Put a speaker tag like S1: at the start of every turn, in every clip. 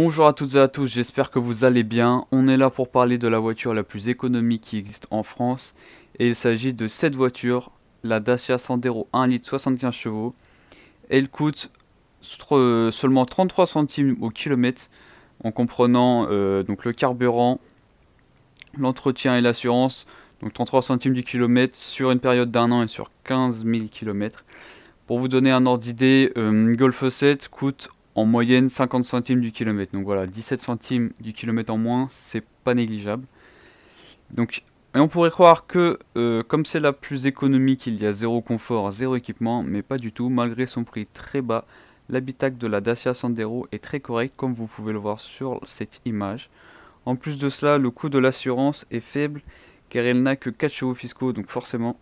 S1: Bonjour à toutes et à tous, j'espère que vous allez bien. On est là pour parler de la voiture la plus économique qui existe en France. Et il s'agit de cette voiture, la Dacia Sandero 1 litre 75 chevaux. Elle coûte seulement 33 centimes au kilomètre en comprenant donc le carburant, l'entretien et l'assurance. Donc 33 centimes du kilomètre sur une période d'un an et sur 15 000 km. Pour vous donner un ordre d'idée, une Golf 7 coûte en moyenne 50 centimes du kilomètre. Donc voilà, 17 centimes du kilomètre en moins, c'est pas négligeable. Donc, et on pourrait croire que comme c'est la plus économique, il y a zéro confort, zéro équipement, mais pas du tout. Malgré son prix très bas, l'habitacle de la Dacia Sandero est très correct, comme vous pouvez le voir sur cette image. En plus de cela, le coût de l'assurance est faible, car elle n'a que 4 chevaux fiscaux, donc forcément.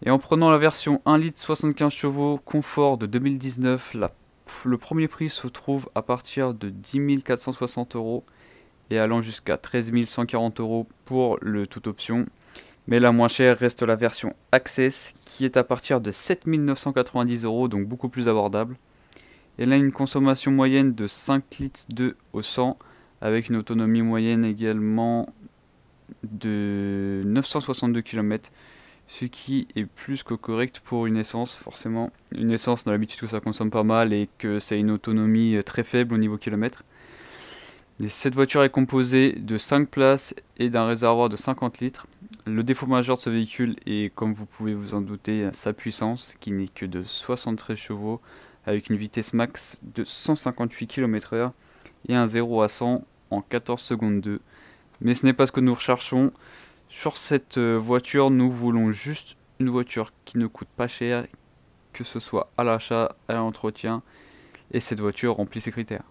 S1: Et en prenant la version 1 litre 75 chevaux confort de 2019, le premier prix se trouve à partir de 10 460 euros et allant jusqu'à 13 140 euros pour le toute option. Mais la moins chère reste la version Access qui est à partir de 7 990 euros, donc beaucoup plus abordable. Elle a une consommation moyenne de 5 litres de au 100 avec une autonomie moyenne également de 962 km. Ce qui est plus que correct pour une essence, forcément. Une essence, on a l'habitude que ça consomme pas mal et que ça a une autonomie très faible au niveau kilomètre. Et cette voiture est composée de 5 places et d'un réservoir de 50 litres. Le défaut majeur de ce véhicule est, comme vous pouvez vous en douter, sa puissance, qui n'est que de 73 chevaux, avec une vitesse max de 158 km/h et un 0 à 100 en 14 secondes 2. Mais ce n'est pas ce que nous recherchons. Sur cette voiture, nous voulons juste une voiture qui ne coûte pas cher, que ce soit à l'achat, à l'entretien, et cette voiture remplit ces critères.